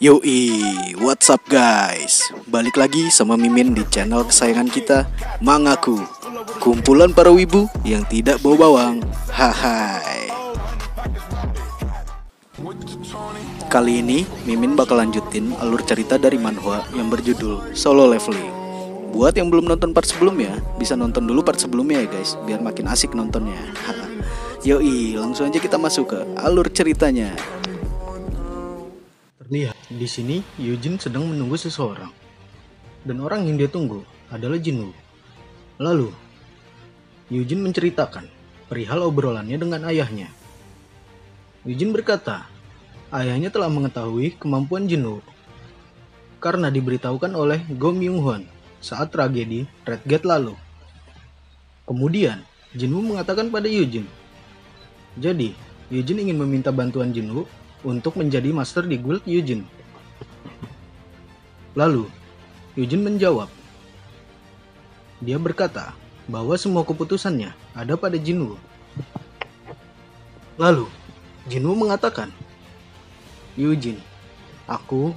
Yoi, what's up guys? Balik lagi sama Mimin di channel kesayangan kita, Mangaku. Kumpulan para wibu yang tidak bau bawang. Hai. Kali ini Mimin bakal lanjutin alur cerita dari manhwa yang berjudul Solo Leveling. Buat yang belum nonton part sebelumnya, bisa nonton dulu part sebelumnya ya guys, biar makin asik nontonnya. Yoi, langsung aja kita masuk ke alur ceritanya. Terlihat di sini Yujin sedang menunggu seseorang, dan orang yang dia tunggu adalah Jinwoo. Lalu Yujin menceritakan perihal obrolannya dengan ayahnya. Yujin berkata, ayahnya telah mengetahui kemampuan Jinwoo karena diberitahukan oleh Go Myung-hwan saat tragedi Red Gate lalu. Kemudian Jinwoo mengatakan pada Yujin, jadi Yujin ingin meminta bantuan Jinwoo untuk menjadi master di guild Yujin. Lalu Yujin menjawab, dia berkata bahwa semua keputusannya ada pada Jinwoo. Lalu Jinwoo mengatakan, Yujin, aku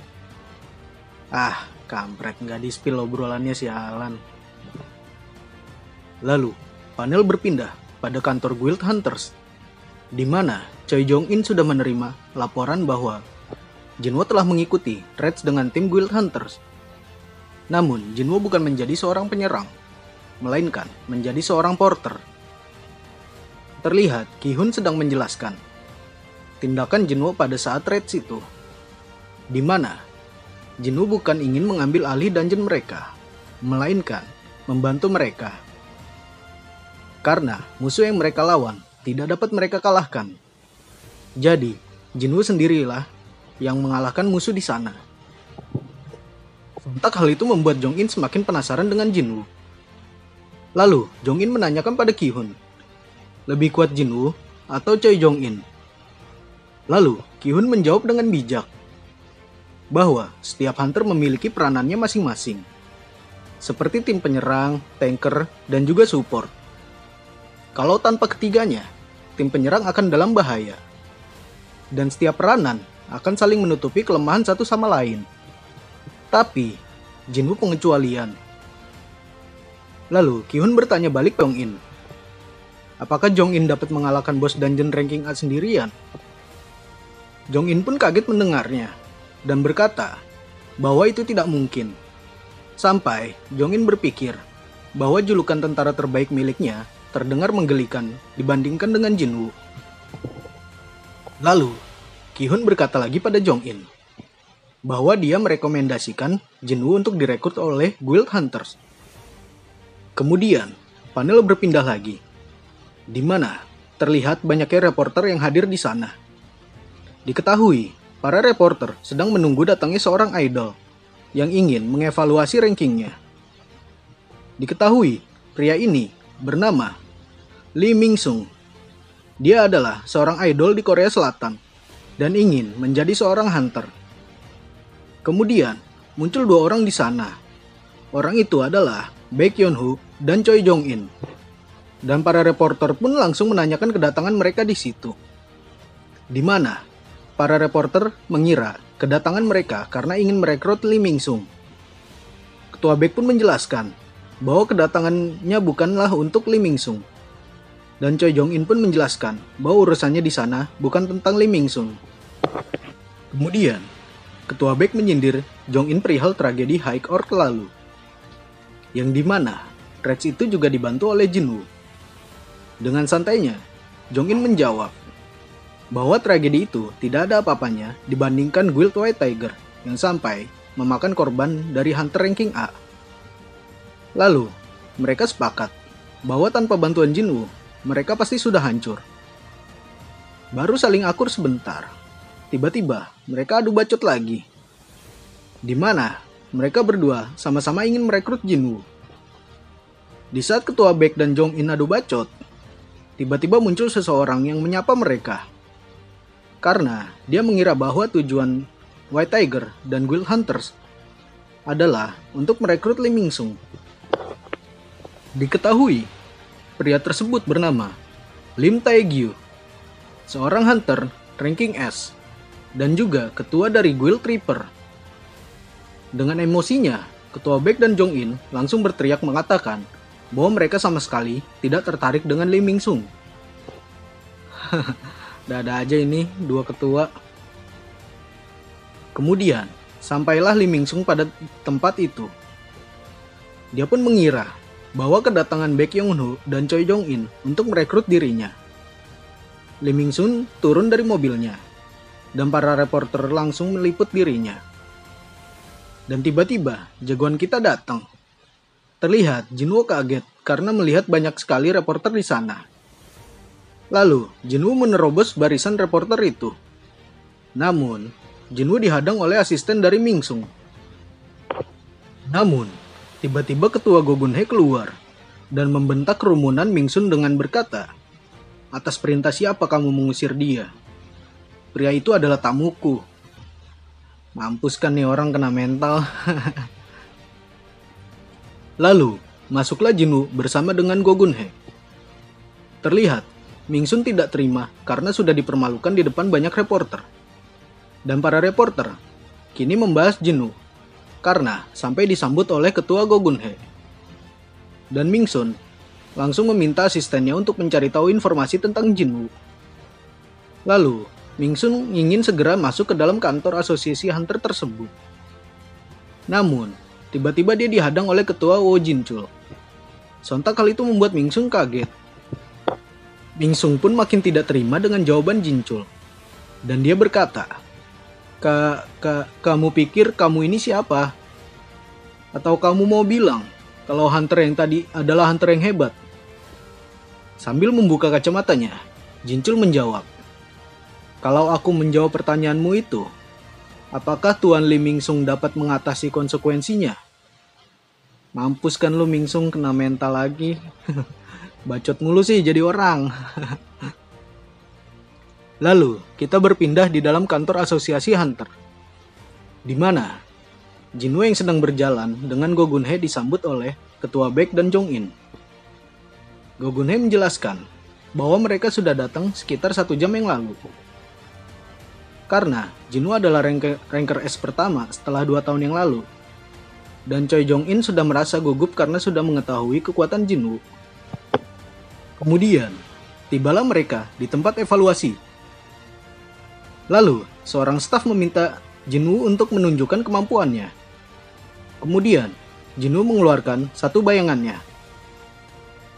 kampret, nggak di-spill obrolannya sialan. Lalu panel berpindah pada kantor Guild Hunters, di mana Choi Jong-in sudah menerima laporan bahwa Jinwoo telah mengikuti raids dengan tim Guild Hunters. Namun Jinwoo bukan menjadi seorang penyerang, melainkan menjadi seorang porter. Terlihat Ki-hun sedang menjelaskan tindakan Jinwoo pada saat raids itu, di mana Jinwoo bukan ingin mengambil alih dungeon mereka, melainkan membantu mereka. Karena musuh yang mereka lawan tidak dapat mereka kalahkan. Jadi, Jinwoo sendirilah yang mengalahkan musuh di sana. Sontak hal itu membuat Jong-in semakin penasaran dengan Jinwoo. Lalu, Jong-in menanyakan pada Ki-hun, lebih kuat Jinwoo atau Choi Jong-in? Lalu, Ki-hun menjawab dengan bijak, bahwa setiap hunter memiliki peranannya masing-masing, seperti tim penyerang, tanker, dan juga support. Kalau tanpa ketiganya, tim penyerang akan dalam bahaya. Dan setiap peranan akan saling menutupi kelemahan satu sama lain. Tapi, Jinwoo pengecualian. Lalu, Ki-hun bertanya balik ke Jong-in, apakah Jong-in dapat mengalahkan bos dungeon ranking A sendirian? Jong-in pun kaget mendengarnya, dan berkata bahwa itu tidak mungkin. Sampai Jong-in berpikir bahwa julukan tentara terbaik miliknya terdengar menggelikan dibandingkan dengan Jinwoo. Lalu, Ki-hun berkata lagi pada Jong-in bahwa dia merekomendasikan Jinwoo untuk direkrut oleh Guild Hunters. Kemudian, panel berpindah lagi, di mana terlihat banyaknya reporter yang hadir di sana. Diketahui, para reporter sedang menunggu datangnya seorang idol yang ingin mengevaluasi rankingnya. Diketahui, pria ini bernama Lee Min-sung. Dia adalah seorang idol di Korea Selatan dan ingin menjadi seorang hunter. Kemudian muncul dua orang di sana. Orang itu adalah Baek Yeon-ho dan Choi Jong-in. Dan para reporter pun langsung menanyakan kedatangan mereka di situ. Di mana para reporter mengira kedatangan mereka karena ingin merekrut Lee Min-sung. Ketua Baek pun menjelaskan bahwa kedatangannya bukanlah untuk Lee Min-sung. Dan Choi Jong-in pun menjelaskan bahwa urusannya di sana bukan tentang Lee Min-sung. Kemudian, Ketua Baek menyindir Jong-in perihal tragedi High Court lalu, yang dimana raids itu juga dibantu oleh Jinwoo. Dengan santainya, Jong-in menjawab bahwa tragedi itu tidak ada apa-apanya dibandingkan Guild White Tiger yang sampai memakan korban dari hunter ranking A. Lalu, mereka sepakat bahwa tanpa bantuan Jinwoo, mereka pasti sudah hancur. Baru saling akur sebentar, tiba-tiba mereka adu bacot lagi, di mana mereka berdua sama-sama ingin merekrut Jinwoo. Di saat Ketua Baek dan Jong-in adu bacot, tiba-tiba muncul seseorang yang menyapa mereka, karena dia mengira bahwa tujuan White Tiger dan Guild Hunters adalah untuk merekrut Lee Min-sung. Diketahui, pria tersebut bernama Lim Tae-gyu, seorang hunter ranking S. dan juga ketua dari Guild Reaper. Dengan emosinya, ketua Baek dan Jong In langsung berteriak mengatakan bahwa mereka sama sekali tidak tertarik dengan Lee Min Sung. Ada aja ini dua ketua. Kemudian, sampailah Lee Min Sung pada tempat itu. Dia pun mengira bahwa kedatangan Baek Yong Ho dan Choi Jong In untuk merekrut dirinya. Lee Min Sung turun dari mobilnya, dan para reporter langsung meliput dirinya. Dan tiba-tiba, jagoan kita datang. Terlihat Jinwoo kaget karena melihat banyak sekali reporter di sana. Lalu, Jinwoo menerobos barisan reporter itu. Namun, Jinwoo dihadang oleh asisten dari Min Sung. Namun, tiba-tiba ketua Go Gun Hye keluar dan membentak kerumunan Min Sung dengan berkata, "Atas perintah siapa kamu mengusir dia? Pria itu adalah tamuku." Mampus kan nih orang kena mental. Lalu, masuklah Jinwoo bersama dengan Go Gun Hye. Terlihat, Min Sung tidak terima karena sudah dipermalukan di depan banyak reporter. Dan para reporter kini membahas Jinwoo karena sampai disambut oleh ketua Go Gun Hye. Dan Min Sung langsung meminta asistennya untuk mencari tahu informasi tentang Jinwoo. Lalu, Min Sung ingin segera masuk ke dalam kantor asosiasi hunter tersebut. Namun, tiba-tiba dia dihadang oleh ketua Wo Jinchul. Sontak hal itu membuat Min Sung kaget. Min Sung pun makin tidak terima dengan jawaban Jinchul. Dan dia berkata, Kamu pikir kamu ini siapa? Atau kamu mau bilang kalau hunter yang tadi adalah hunter yang hebat?" Sambil membuka kacamatanya, Jinchul menjawab, "Kalau aku menjawab pertanyaanmu itu, apakah Tuan Lee Min Sung dapat mengatasi konsekuensinya?" Mampus kan lu Min Sung, kena mental lagi. Bacot mulu sih jadi orang. Lalu, kita berpindah di dalam kantor asosiasi hunter, di mana Jinwoo yang sedang berjalan dengan Go Gun Hye disambut oleh ketua Baek dan Jong In. Go Gun Hye menjelaskan bahwa mereka sudah datang sekitar 1 jam yang lalu. Karena Jinwoo adalah ranker S pertama setelah 2 tahun yang lalu. Dan Choi Jong In sudah merasa gugup karena sudah mengetahui kekuatan Jinwoo. Kemudian, tibalah mereka di tempat evaluasi. Lalu, seorang staf meminta Jinwoo untuk menunjukkan kemampuannya. Kemudian, Jinwoo mengeluarkan satu bayangannya.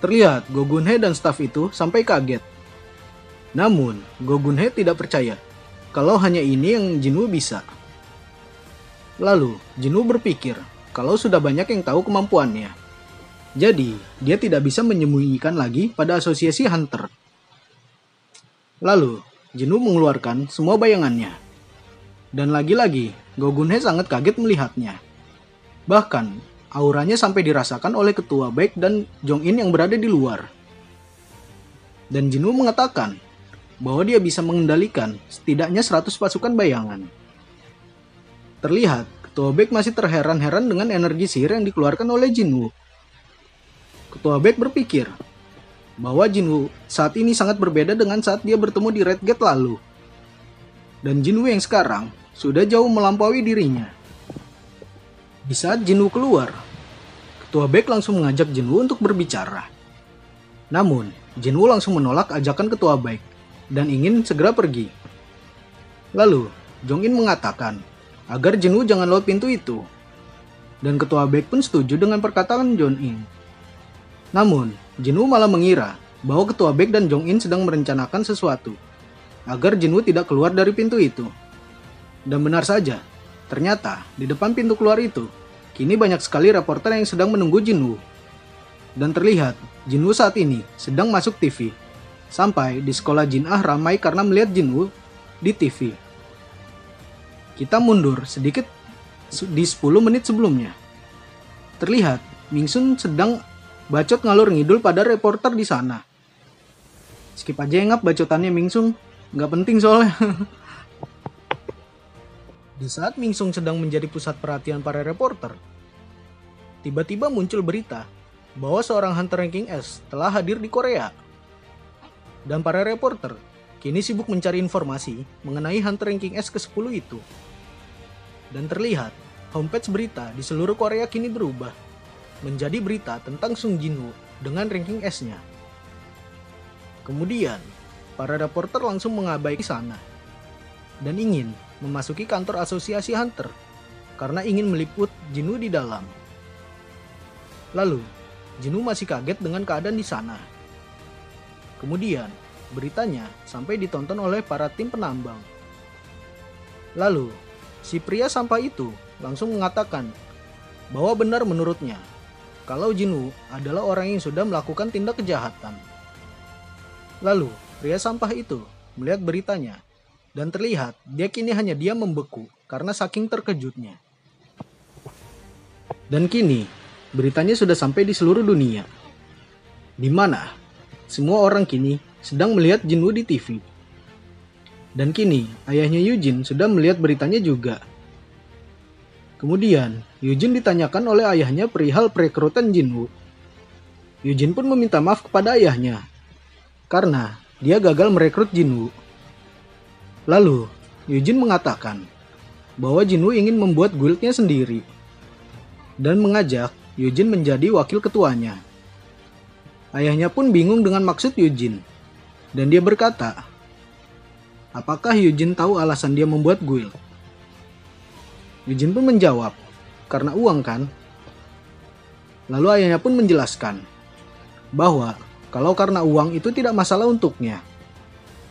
Terlihat Go Gun Hye dan staf itu sampai kaget. Namun, Go Gun Hye tidak percaya kalau hanya ini yang Jinwoo bisa. Lalu, Jinwoo berpikir kalau sudah banyak yang tahu kemampuannya. Jadi, dia tidak bisa menyembunyikan lagi pada asosiasi hunter. Lalu, Jinwoo mengeluarkan semua bayangannya. Dan lagi-lagi, Go Gun Hye sangat kaget melihatnya. Bahkan, auranya sampai dirasakan oleh ketua Baek dan Jong In yang berada di luar. Dan Jinwoo mengatakan bahwa dia bisa mengendalikan setidaknya 100 pasukan bayangan. Terlihat, ketua Baek masih terheran-heran dengan energi sihir yang dikeluarkan oleh Jinwoo. Ketua Baek berpikir bahwa Jinwoo saat ini sangat berbeda dengan saat dia bertemu di Red Gate lalu. Dan Jinwoo yang sekarang sudah jauh melampaui dirinya. Di saat Jinwoo keluar, ketua Baek langsung mengajak Jinwoo untuk berbicara. Namun, Jinwoo langsung menolak ajakan ketua Baek dan ingin segera pergi. Lalu, Jong In mengatakan agar Jinwoo jangan lewat pintu itu. Dan ketua Baek pun setuju dengan perkataan Jong In. Namun, Jinwoo malah mengira bahwa ketua Baek dan Jong In sedang merencanakan sesuatu agar Jinwoo tidak keluar dari pintu itu. Dan benar saja, ternyata di depan pintu keluar itu, kini banyak sekali reporter yang sedang menunggu Jinwoo. Dan terlihat, Jinwoo saat ini sedang masuk TV. Sampai di sekolah Jinah ramai karena melihat Jinwoo di TV. Kita mundur sedikit di 10 menit sebelumnya. Terlihat, Min Sung sedang bacot ngalur ngidul pada reporter di sana. Skip aja ya ngap bacotannya Min Sung, nggak penting soalnya. Di saat Min Sung sedang menjadi pusat perhatian para reporter, tiba-tiba muncul berita bahwa seorang hunter ranking S telah hadir di Korea. Dan para reporter kini sibuk mencari informasi mengenai Hunter ranking S ke-10 itu. Dan terlihat, homepage berita di seluruh Korea kini berubah menjadi berita tentang Sung Jin-woo dengan ranking S-nya. Kemudian, para reporter langsung mengabaikan sana dan ingin memasuki kantor asosiasi Hunter karena ingin meliput Jin-woo di dalam. Lalu, Jin-woo masih kaget dengan keadaan di sana. Kemudian, beritanya sampai ditonton oleh para tim penambang. Lalu, si pria sampah itu langsung mengatakan bahwa benar menurutnya kalau Jin-woo adalah orang yang sudah melakukan tindak kejahatan. Lalu, pria sampah itu melihat beritanya dan terlihat dia kini hanya diam membeku karena saking terkejutnya. Dan kini, beritanya sudah sampai di seluruh dunia, di mana semua orang kini sedang melihat Jin-woo di TV. Dan kini, ayahnya Eugene sudah melihat beritanya juga. Kemudian, Eugene ditanyakan oleh ayahnya perihal perekrutan Jin-woo. Eugene pun meminta maaf kepada ayahnya karena dia gagal merekrut Jin-woo. Lalu, Eugene mengatakan bahwa Jin-woo ingin membuat guildnya sendiri dan mengajak Eugene menjadi wakil ketuanya. Ayahnya pun bingung dengan maksud Eugene, dan dia berkata, apakah Eugene tahu alasan dia membuat guild? Eugene pun menjawab, karena uang kan? Lalu ayahnya pun menjelaskan bahwa kalau karena uang itu tidak masalah untuknya,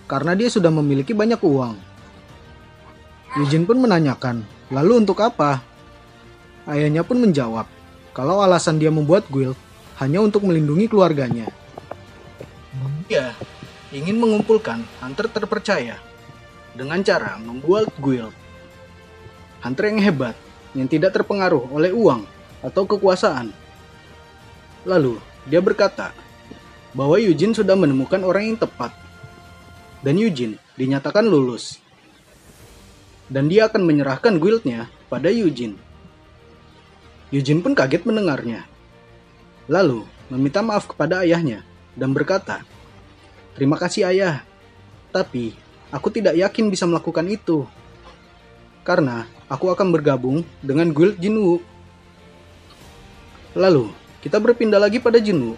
karena dia sudah memiliki banyak uang. Eugene pun menanyakan, lalu untuk apa? Ayahnya pun menjawab, kalau alasan dia membuat guild hanya untuk melindungi keluarganya. Dia ingin mengumpulkan hunter terpercaya dengan cara membuat guild. Hunter yang hebat, yang tidak terpengaruh oleh uang atau kekuasaan. Lalu, dia berkata bahwa Eugene sudah menemukan orang yang tepat. Dan Eugene dinyatakan lulus. Dan dia akan menyerahkan guildnya pada Eugene. Eugene pun kaget mendengarnya. Lalu, meminta maaf kepada ayahnya dan berkata, terima kasih ayah, tapi aku tidak yakin bisa melakukan itu. Karena aku akan bergabung dengan guild Jin-woo. Lalu, kita berpindah lagi pada Jin-woo,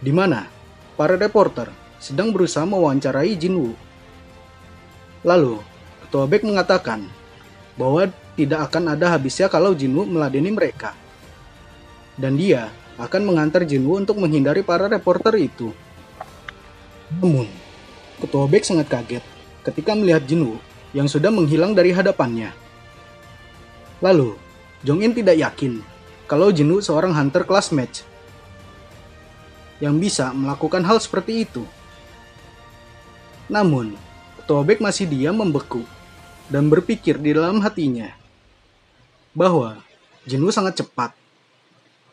di mana para reporter sedang berusaha mewawancarai Jin-woo. Lalu, Ketua Baek mengatakan bahwa tidak akan ada habisnya kalau Jin-woo meladeni mereka. Dan dia akan mengantar Jin-woo untuk menghindari para reporter itu. Namun, Ketua Baek sangat kaget ketika melihat Jin-woo yang sudah menghilang dari hadapannya. Lalu, Jong-in tidak yakin kalau Jin-woo seorang hunter kelas match yang bisa melakukan hal seperti itu. Namun, Ketua Baek masih diam membeku dan berpikir di dalam hatinya bahwa Jin-woo sangat cepat.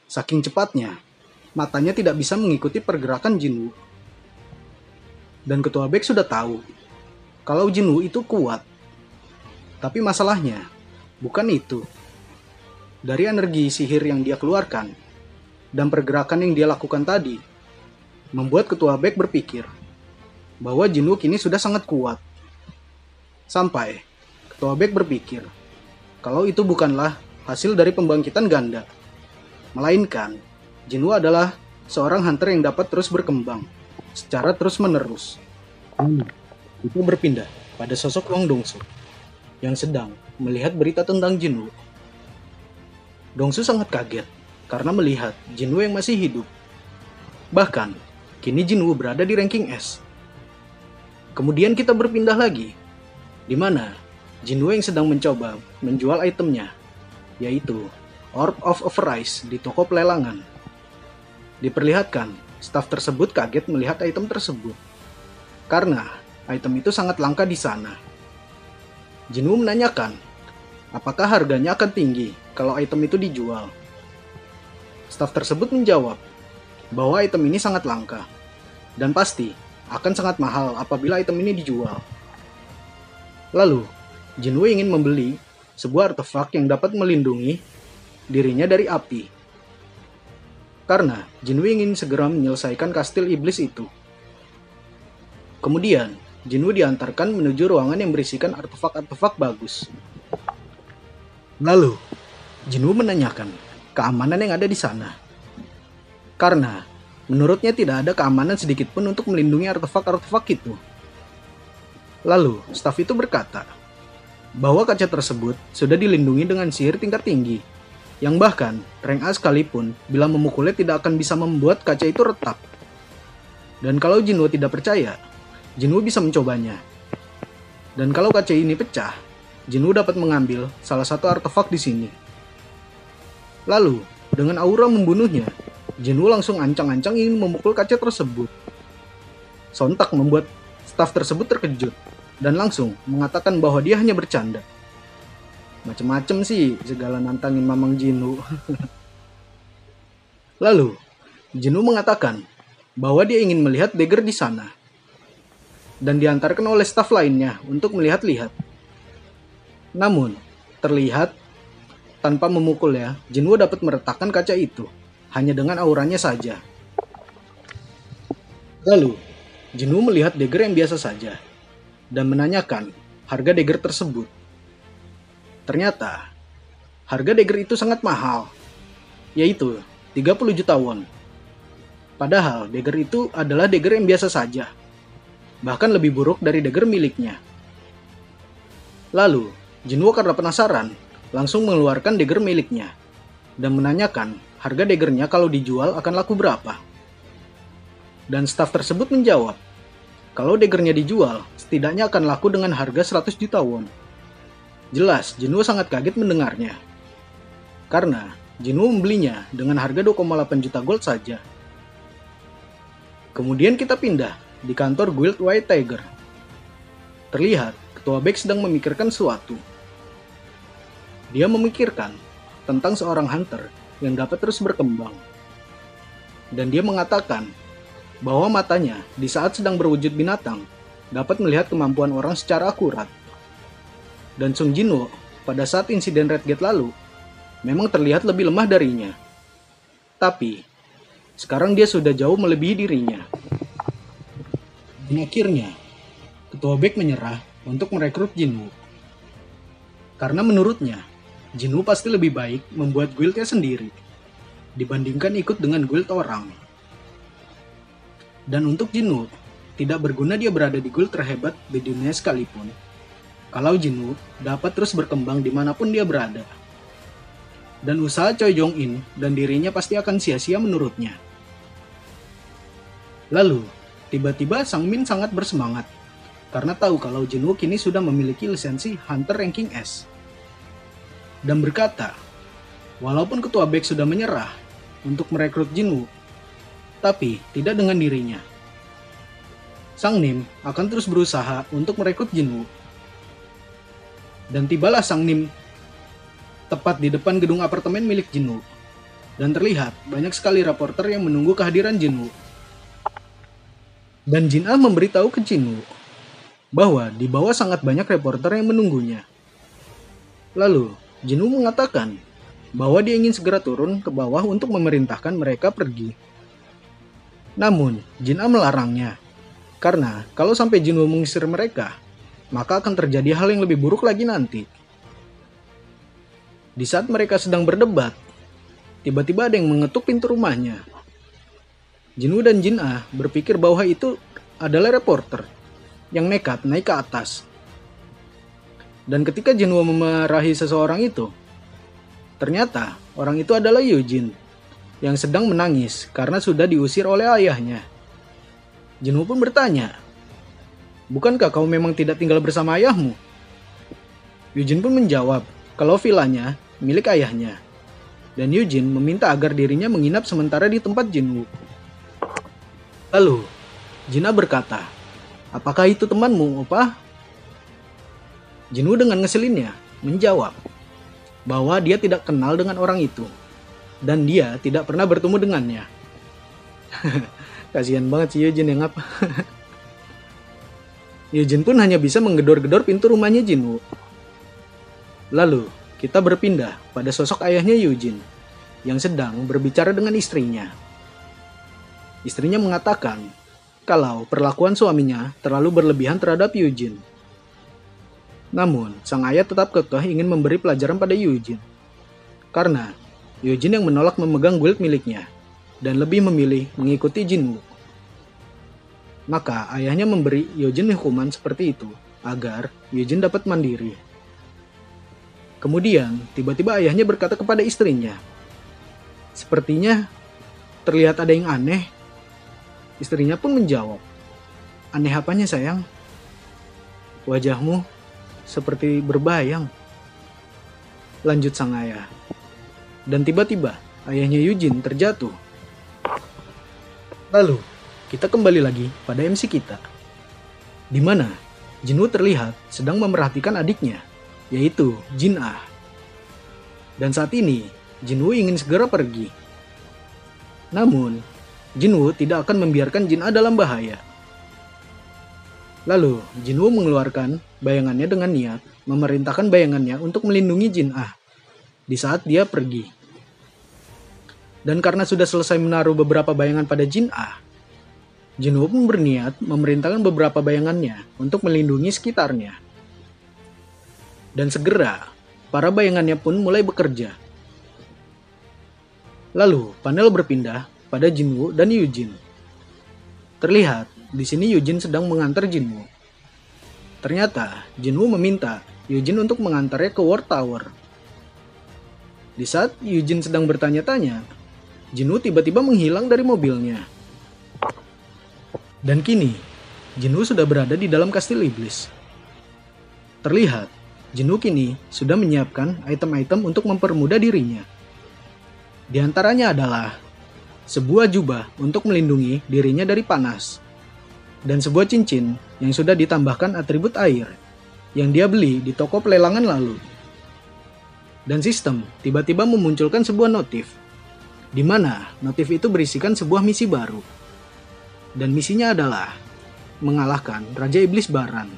Saking cepatnya, matanya tidak bisa mengikuti pergerakan Jin-woo. Dan Ketua Baek sudah tahu kalau Jin-woo itu kuat. Tapi masalahnya bukan itu. Dari energi sihir yang dia keluarkan dan pergerakan yang dia lakukan tadi, membuat Ketua Baek berpikir bahwa Jin-woo kini sudah sangat kuat. Sampai Ketua Baek berpikir kalau itu bukanlah hasil dari pembangkitan ganda, melainkan Jin-woo adalah seorang hunter yang dapat terus berkembang secara terus-menerus. Kita berpindah pada sosok Wang Dongsu yang sedang melihat berita tentang Jin-woo. Dongsu sangat kaget karena melihat Jin-woo yang masih hidup. Bahkan, kini Jin-woo berada di ranking S. Kemudian kita berpindah lagi, di mana Jin-woo yang sedang mencoba menjual itemnya, yaitu Orb of Avarice di toko pelelangan. Diperlihatkan, staf tersebut kaget melihat item tersebut, karena item itu sangat langka di sana. Jin-woo menanyakan, apakah harganya akan tinggi kalau item itu dijual? Staf tersebut menjawab bahwa item ini sangat langka, dan pasti akan sangat mahal apabila item ini dijual. Lalu, Jin-woo ingin membeli sebuah artefak yang dapat melindungi dirinya dari api. Karena Jin-woo ingin segera menyelesaikan kastil iblis itu. Kemudian, Jinwoo diantarkan menuju ruangan yang berisikan artefak-artefak bagus. Lalu, Jinwoo menanyakan keamanan yang ada di sana. Karena menurutnya tidak ada keamanan sedikit pun untuk melindungi artefak-artefak itu. Lalu, staf itu berkata bahwa kaca tersebut sudah dilindungi dengan sihir tingkat tinggi, yang bahkan rank A sekalipun bila memukulnya tidak akan bisa membuat kaca itu retak. Dan kalau Jinwoo tidak percaya, Jinwoo bisa mencobanya. Dan kalau kaca ini pecah, Jinwoo dapat mengambil salah satu artefak di sini. Lalu, dengan aura membunuhnya, Jinwoo langsung ancang-ancang ingin memukul kaca tersebut. Sontak membuat staf tersebut terkejut dan langsung mengatakan bahwa dia hanya bercanda. Macem-macem sih segala nantangin Mamang Jinwoo. Lalu, Jinwoo mengatakan bahwa dia ingin melihat dagger di sana dan diantarkan oleh staf lainnya untuk melihat-lihat. Namun, terlihat tanpa memukulnya, Jinwoo dapat meretakkan kaca itu hanya dengan auranya saja. Lalu, Jinwoo melihat dagger yang biasa saja dan menanyakan harga dagger tersebut. Ternyata, harga dagger itu sangat mahal, yaitu 30 juta won. Padahal dagger itu adalah dagger yang biasa saja, bahkan lebih buruk dari dagger miliknya. Lalu, Jinwoo karena penasaran, langsung mengeluarkan dagger miliknya dan menanyakan harga daggernya kalau dijual akan laku berapa. Dan staf tersebut menjawab, kalau daggernya dijual, setidaknya akan laku dengan harga 100 juta won. Jelas, Jinwoo sangat kaget mendengarnya. Karena Jinwoo membelinya dengan harga 2,8 juta gold saja. Kemudian kita pindah di kantor Guild White Tiger. Terlihat Ketua Beck sedang memikirkan sesuatu. Dia memikirkan tentang seorang hunter yang dapat terus berkembang. Dan dia mengatakan bahwa matanya di saat sedang berwujud binatang dapat melihat kemampuan orang secara akurat. Dan Sung Jinwoo pada saat insiden Red Gate lalu memang terlihat lebih lemah darinya. Tapi sekarang dia sudah jauh melebihi dirinya. Dan akhirnya, Ketua Beck menyerah untuk merekrut Jinwoo. Karena menurutnya, Jinwoo pasti lebih baik membuat guildnya sendiri dibandingkan ikut dengan guild orang. Dan untuk Jinwoo, tidak berguna dia berada di guild terhebat di dunia sekalipun, kalau Jinwoo dapat terus berkembang dimanapun dia berada. Dan usaha Choi Jong-in dan dirinya pasti akan sia-sia menurutnya. Lalu, tiba-tiba Sang Min sangat bersemangat karena tahu kalau Jinwoo kini sudah memiliki lisensi Hunter Ranking S. Dan berkata, walaupun Ketua Beck sudah menyerah untuk merekrut Jinwoo, tapi tidak dengan dirinya. Sang Nim akan terus berusaha untuk merekrut Jinwoo. Dan tibalah Sang Nim tepat di depan gedung apartemen milik Jinwoo. Dan terlihat banyak sekali reporter yang menunggu kehadiran Jinwoo. Dan Jin Ah memberitahu ke Jinwoo bahwa di bawah sangat banyak reporter yang menunggunya. Lalu, Jinwoo mengatakan bahwa dia ingin segera turun ke bawah untuk memerintahkan mereka pergi. Namun, Jin Ah melarangnya, karena kalau sampai Jinwoo mengusir mereka, maka akan terjadi hal yang lebih buruk lagi nanti. Di saat mereka sedang berdebat, tiba-tiba ada yang mengetuk pintu rumahnya. Jinwoo dan Jin Ah berpikir bahwa itu adalah reporter yang nekat naik ke atas. Dan ketika Jinwoo memarahi seseorang itu, ternyata orang itu adalah Yujin yang sedang menangis karena sudah diusir oleh ayahnya. Jinwoo pun bertanya, "Bukankah kau memang tidak tinggal bersama ayahmu?" Yujin pun menjawab kalau vilanya milik ayahnya. Dan Yujin meminta agar dirinya menginap sementara di tempat Jinwoo. Lalu, Jin Ah berkata, "Apakah itu temanmu, Opa?" Jinwoo dengan ngeselinnya menjawab bahwa dia tidak kenal dengan orang itu dan dia tidak pernah bertemu dengannya. Kasihan banget si Yujin yang apa. Yujin pun hanya bisa menggedor-gedor pintu rumahnya Jinwoo. Lalu, kita berpindah pada sosok ayahnya Yujin yang sedang berbicara dengan istrinya. Istrinya mengatakan kalau perlakuan suaminya terlalu berlebihan terhadap Eugene. Namun, sang ayah tetap kekeh ingin memberi pelajaran pada Eugene. Karena Eugene yang menolak memegang guild miliknya dan lebih memilih mengikuti Jinwoo. Maka ayahnya memberi Eugene hukuman seperti itu agar Eugene dapat mandiri. Kemudian, tiba-tiba ayahnya berkata kepada istrinya, "Sepertinya terlihat ada yang aneh." Istrinya pun menjawab, "Aneh apanya sayang? Wajahmu seperti berbayang." Lanjut sang ayah. Dan tiba-tiba ayahnya Eugene terjatuh. Lalu, kita kembali lagi pada MC kita. Di mana Jinwoo terlihat sedang memerhatikan adiknya, yaitu Jin-ah. Dan saat ini, Jinwoo ingin segera pergi. Namun, Jinwoo tidak akan membiarkan Jin-ah dalam bahaya. Lalu, Jinwoo mengeluarkan bayangannya dengan niat memerintahkan bayangannya untuk melindungi Jin-ah di saat dia pergi. Dan karena sudah selesai menaruh beberapa bayangan pada Jin-ah, Jinwoo pun berniat memerintahkan beberapa bayangannya untuk melindungi sekitarnya. Dan segera, para bayangannya pun mulai bekerja. Lalu, panel berpindah pada Jinwoo dan Eugene. Terlihat, di sini Eugene sedang mengantar Jinwoo. Ternyata, Jinwoo meminta Eugene untuk mengantarnya ke War Tower. Di saat Eugene sedang bertanya-tanya, Jinwoo tiba-tiba menghilang dari mobilnya. Dan kini, Jinwoo sudah berada di dalam kastil iblis. Terlihat, Jinwoo kini sudah menyiapkan item-item untuk mempermudah dirinya. Di antaranya adalah sebuah jubah untuk melindungi dirinya dari panas, dan sebuah cincin yang sudah ditambahkan atribut air yang dia beli di toko pelelangan lalu. Dan sistem tiba-tiba memunculkan sebuah notif, di mana notif itu berisikan sebuah misi baru. Dan misinya adalah mengalahkan Raja Iblis Baran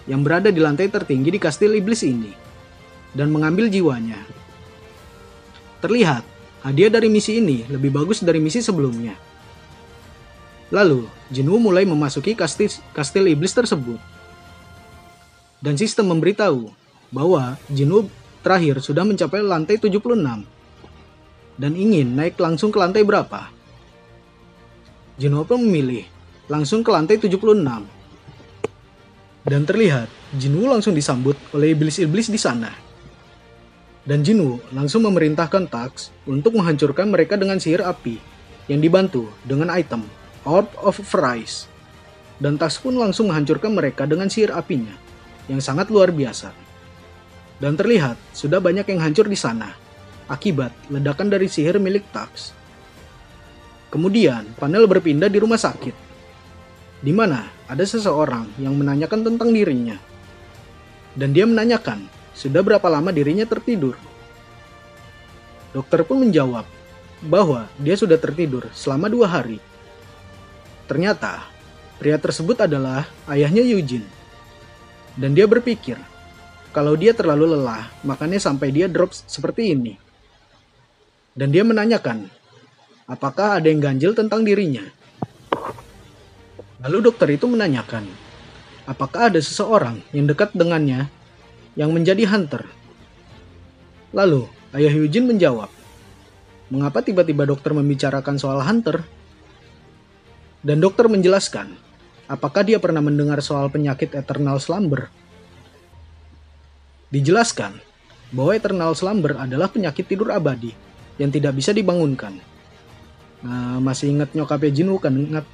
yang berada di lantai tertinggi di kastil iblis ini dan mengambil jiwanya. Terlihat, hadiah dari misi ini lebih bagus dari misi sebelumnya. Lalu, Jinwoo mulai memasuki kastil iblis tersebut. Dan sistem memberitahu bahwa Jinwoo terakhir sudah mencapai lantai 76 dan ingin naik langsung ke lantai berapa. Jinwoo pun memilih langsung ke lantai 76. Dan terlihat, Jinwoo langsung disambut oleh iblis-iblis di sana. Dan Jinwoo langsung memerintahkan Tax untuk menghancurkan mereka dengan sihir api yang dibantu dengan item Orb of Fries. Dan Tax pun langsung menghancurkan mereka dengan sihir apinya yang sangat luar biasa. Dan terlihat sudah banyak yang hancur di sana akibat ledakan dari sihir milik Tax. Kemudian panel berpindah di rumah sakit, di mana ada seseorang yang menanyakan tentang dirinya. Dan dia menanyakan sudah berapa lama dirinya tertidur. Dokter pun menjawab bahwa dia sudah tertidur selama 2 hari. Ternyata, pria tersebut adalah ayahnya Eugene. Dan dia berpikir, kalau dia terlalu lelah, makanya sampai dia drop seperti ini. Dan dia menanyakan, apakah ada yang ganjil tentang dirinya. Lalu dokter itu menanyakan, apakah ada seseorang yang dekat dengannya yang menjadi hunter. Lalu, ayah Eugene menjawab, mengapa tiba-tiba dokter membicarakan soal hunter? Dan dokter menjelaskan, apakah dia pernah mendengar soal penyakit Eternal Slumber? Dijelaskan bahwa Eternal Slumber adalah penyakit tidur abadi yang tidak bisa dibangunkan. Nah, masih ingat nyokapnya Jinwoo kan? Ingat.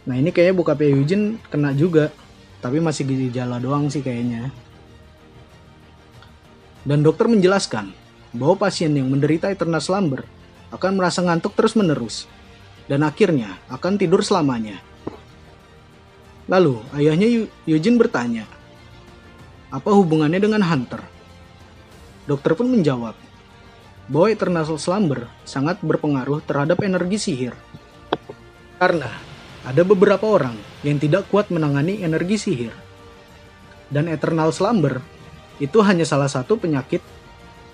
Nah, ini kayaknya bokapnya Eugene kena juga, tapi masih gejala doang sih kayaknya. Dan dokter menjelaskan bahwa pasien yang menderita Eternal Slumber akan merasa ngantuk terus-menerus dan akhirnya akan tidur selamanya. Lalu ayahnya Eugene bertanya, apa hubungannya dengan hunter? Dokter pun menjawab bahwa Eternal Slumber sangat berpengaruh terhadap energi sihir. Karena ada beberapa orang yang tidak kuat menangani energi sihir. Dan Eternal Slumber itu hanya salah satu penyakit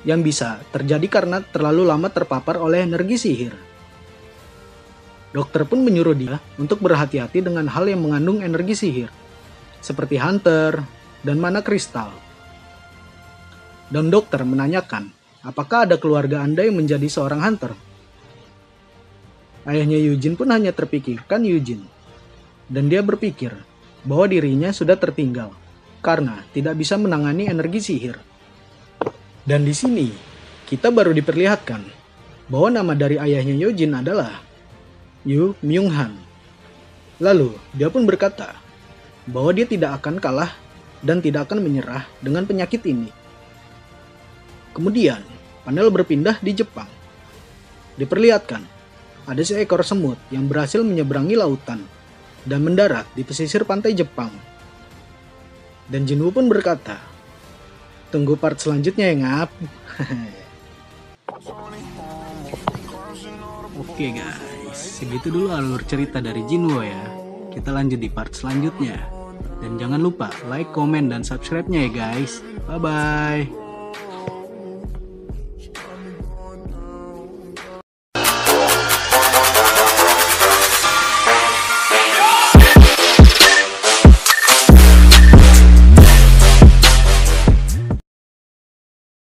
yang bisa terjadi karena terlalu lama terpapar oleh energi sihir. Dokter pun menyuruh dia untuk berhati-hati dengan hal yang mengandung energi sihir, seperti hunter dan mana kristal. Dan dokter menanyakan, apakah ada keluarga Anda yang menjadi seorang hunter? Ayahnya Eugene pun hanya terpikirkan Eugene, dan dia berpikir bahwa dirinya sudah tertinggal karena tidak bisa menangani energi sihir. Dan di sini, kita baru diperlihatkan bahwa nama dari ayahnya Eugene adalah Yu Myung-han. Lalu, dia pun berkata bahwa dia tidak akan kalah dan tidak akan menyerah dengan penyakit ini. Kemudian, panel berpindah di Jepang. Diperlihatkan, ada seekor semut yang berhasil menyeberangi lautan dan mendarat di pesisir pantai Jepang. Dan Jinwoo pun berkata, tunggu part selanjutnya ya ngap. Oke guys, segitu dulu alur cerita dari Jinwoo ya. Kita lanjut di part selanjutnya. Dan jangan lupa like, komen, dan subscribe-nya ya guys. Bye-bye.